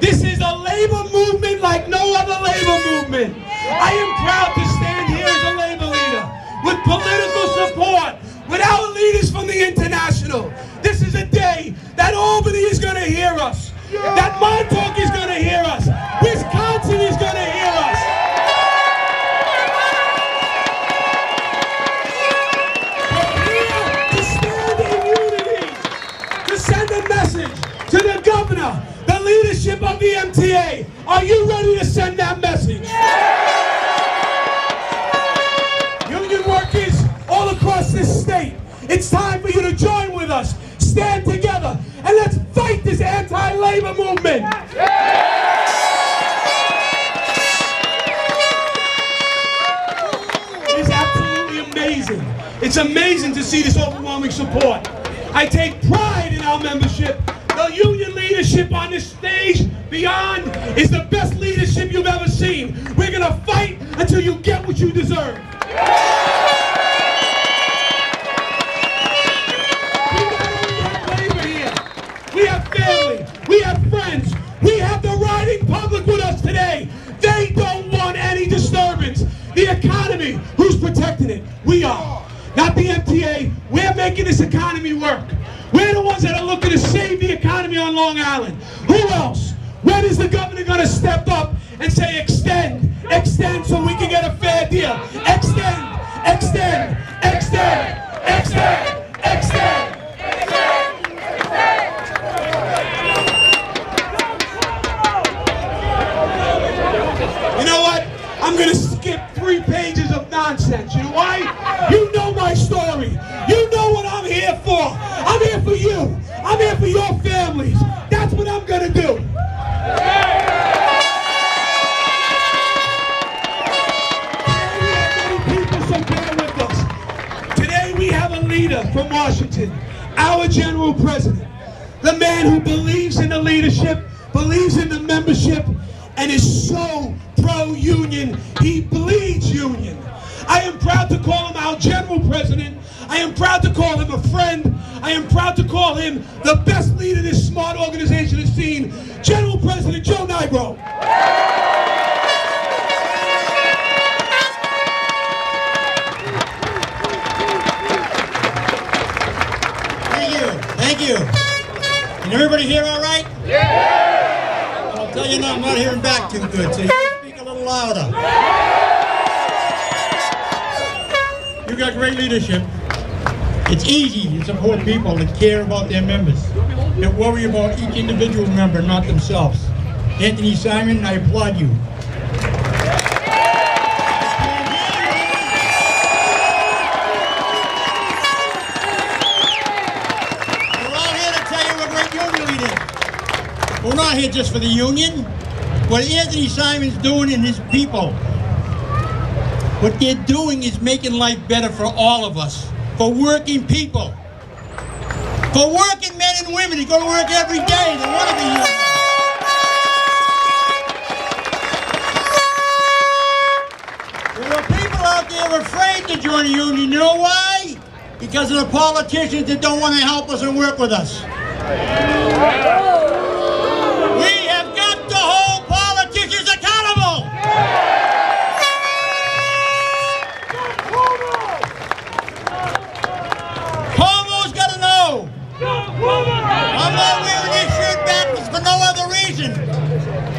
This is a labor movement like no other labor movement. I am proud to stand here as a labor leader with political support, with our leaders from the international. This is a day that Albany is going to hear us, that Montauk is going to hear us, Wisconsin is going to hear us. We're here to stand in unity, to send a message to the governor, the leadership of the MTA. Are you ready to send that message? Union workers all across this state, it's time for you to join with us. Stand together and let's fight this anti-labor movement. It is absolutely amazing. It's amazing to see this overwhelming support. I take pride in our membership. The union leadership on this stage, beyond, is the best leadership you've ever seen. We're going to fight until you get what you deserve. We have family, we have friends, we have the riding public with us today. They don't want any disturbance. The economy, who's protecting it? We are. Not the MTA. We're making this economy work. We're the ones that are looking to save the economy on Long Island. Who else? When is the governor going to step up and say extend, extend so we can get a fair deal? Extend, extend, extend, extend, extend. You know what? I'm going to skip 3 pages of nonsense. You know why? You know my story. You know what I'm here for. I'm here for you. I'm here for your families. That's what I'm going to do. Today we have a leader from Washington, our general president, the man who believes in the leadership, believes in the membership, and is so pro-union, he bleeds union. I am proud to call him our general president. I am proud to call him a friend. I am proud to call him the best leader this smart organization has seen, General President Joe Nigro. Thank you. Can everybody hear all right? Yeah! I'll tell you now, I'm not hearing back too good, so you can speak a little louder. You got great leadership. It's easy to support people that care about their members, that worry about each individual member, not themselves. Anthony Simon, I applaud you. We're not here just for the union. What Anthony Simon's doing and his people, what they're doing is making life better for all of us, for working people, for working men and women who go to work every day. They want to be union. There are people out there afraid to join a union. You know why? Because of the politicians that don't want to help us and work with us. We have got to hold politicians accountable. Cuomo's got to know. I'm not wearing this shirt backwards for no other reason,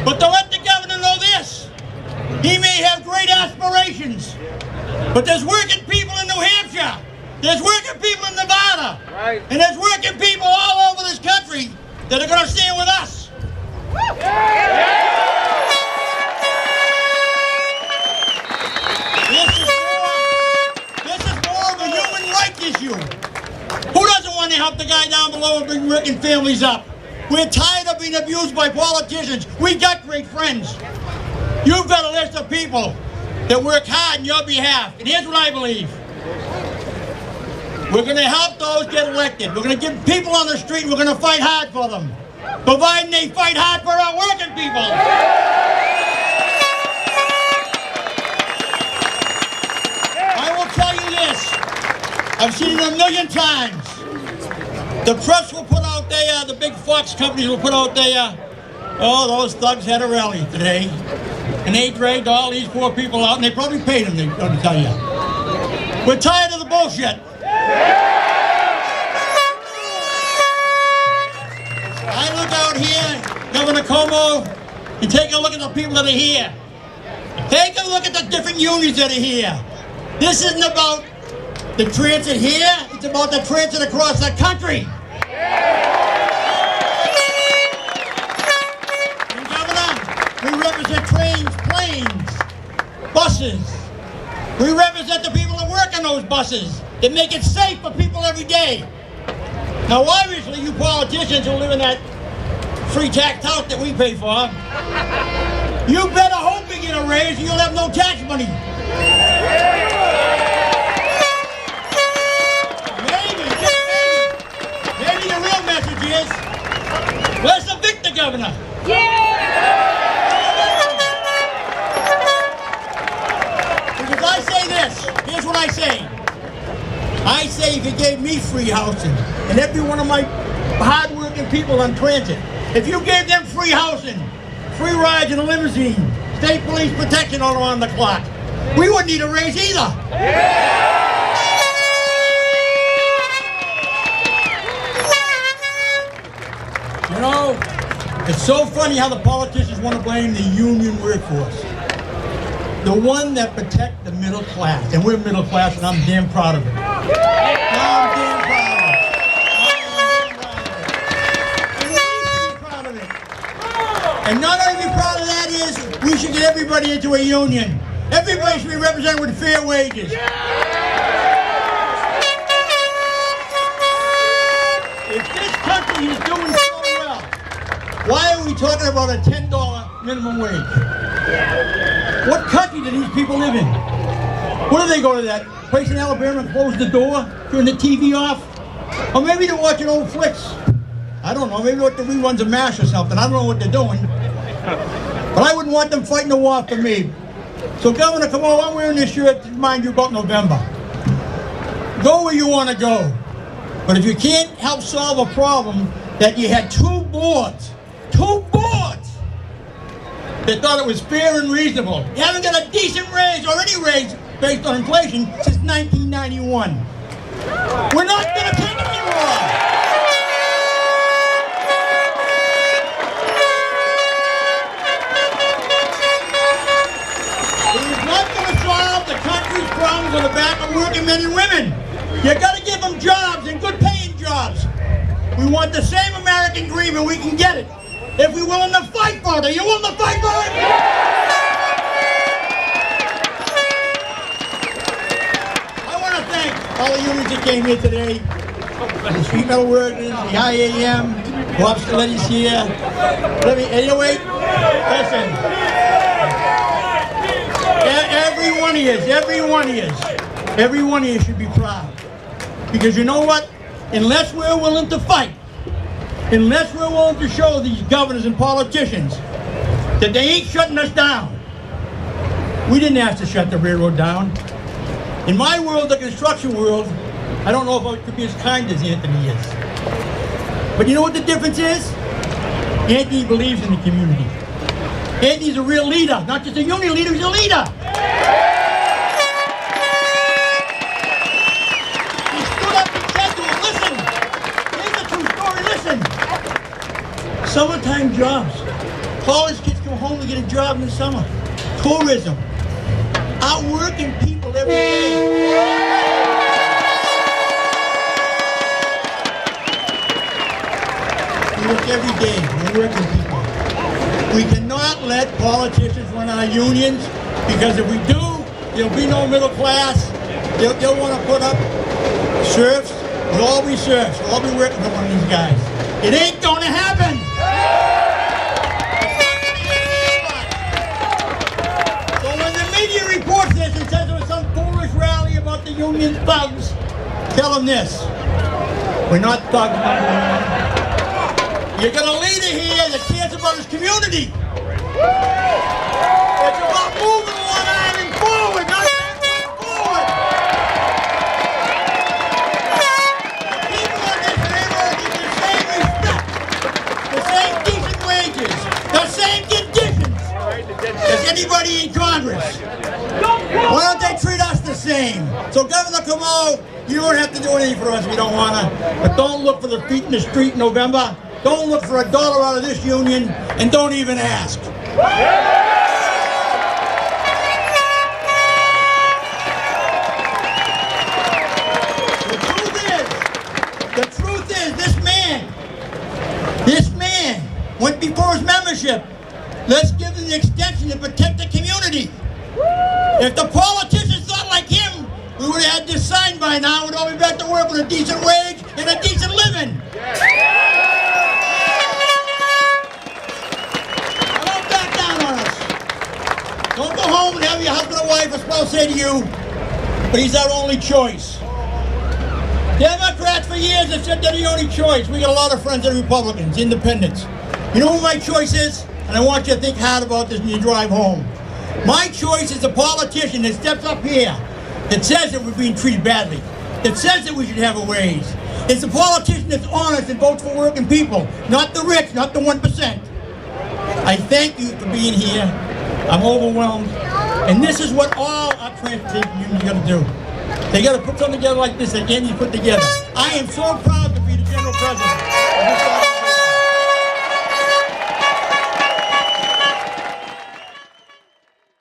but to let the governor know this. He may have great aspirations, but there's working people in New Hampshire, there's working people in Nevada, and there's working people all over this country that are going to stand with us. This is more of a human rights issue. Who doesn't want to help the guy down below and bring working families up? We're tired of being abused by politicians. We got great friends. You've got a list of people that work hard on your behalf. And here's what I believe. We're going to help those get elected. We're going to give people on the street, we're going to fight hard for them, providing they fight hard for our working people. I will tell you this. I've seen it a million times. The press will put out there, the big Fox companies will put out there, Oh, those thugs had a rally today. And they dragged all these poor people out, and they probably paid them, they're going to tell you. We're tired of the bullshit. I look out here, Governor Como, and take a look at the people that are here. Take a look at the different unions that are here. This isn't about the transit here, it's about the transit across the country. And Governor, we represent trains, planes, buses. We represent the people that work on those buses, that make it safe for people every day. Now obviously you politicians who live in that free tax house that we pay for, you better hope we get a raise or you'll have no tax money. Maybe the real message is, let's evict the governor. Because I say this, here's what I say. I say if you gave me free housing, and every one of my hard-working people on transit, if you gave them free housing, free rides in a limousine, state police protection all around the clock, we wouldn't need a raise either. You know, it's so funny how the politicians want to blame the union workforce. The one that protect the middle class. And we're middle class, and I'm damn proud of it. I'm damn proud of it. And not only proud of that is, we should get everybody into a union. Everybody should be represented with fair wages. If this country is doing so well, why are we talking about a $10 minimum wage? What country do these people live in? What do they go to that place in Alabama and close the door, turn the TV off? Or maybe they're watching old flicks. I don't know, maybe they're watching the reruns of MASH or something. I don't know what they're doing. But I wouldn't want them fighting a war for me. So Governor, come on, I'm wearing this shirt to remind you about November. Go where you want to go. But if you can't help solve a problem that you had two boards that thought it was fair and reasonable. You haven't got a decent raise or any raise based on inflation since 1991. We're not going to take it anymore. It's not going to solve the country's problems on the back of working men and women. You got to give them jobs and good paying jobs. We want the same American dream and we can get it. If we're willing to fight for it, are you willing to fight for it? I want to thank all the unions that came here today. The street metal workers, the IAM, Bob Scoletti's here. Let me, 808, listen. Every one of you should be proud. Because you know what? Unless we're willing to fight, unless we're willing to show these governors and politicians that they ain't shutting us down. We didn't ask to shut the railroad down. In my world, the construction world, I don't know if I could be as kind as Anthony is. But you know what the difference is? Anthony believes in the community. Anthony's a real leader, not just a union leader, he's a leader. He stood up and said to him, listen, here's the true story, listen. Summertime jobs. College kids come home to get a job in the summer. Tourism. Out working people every day. We work every day. We're working people. We cannot let politicians run our unions because if we do, there'll be no middle class. They'll want to put up serfs. We'll all be serfs. We'll all be working for one of these guys. It ain't going to happen. So when the media reports this and says there was some foolish rally about the union thugs, tell them this. We're not thugs, number one. You got a leader here that cares about his community. It's about moving Long Island forward, not backward forward. The people on this railroad need the same respect, the same decent wages, as anybody in Congress. Why don't they treat us the same? So Governor Cuomo, you don't have to do anything for us if you don't want to, but don't look for the feet in the street in November. Don't look for $1 out of this union, and don't even ask. The truth is, this man went before his membership. Let's give him the extension to protect the community. If the politicians thought like him, we would have had this sign by now. We'd all be back to work with a decent wage and a decent living. Don't back down on us. Don't go home and have your husband or wife or spouse say to you, but he's our only choice. Democrats for years have said they're the only choice. We got a lot of friends that are Republicans, independents. You know who my choice is? And I want you to think hard about this when you drive home. My choice is a politician that steps up here, that says that we're being treated badly, that says that we should have a raise. It's a politician that's honest and votes for working people, not the rich, not the 1%. I thank you for being here. I'm overwhelmed. And this is what all our transportation unions are going to do. They got to put something together like this that Andy put together. I am so proud to be the general president of this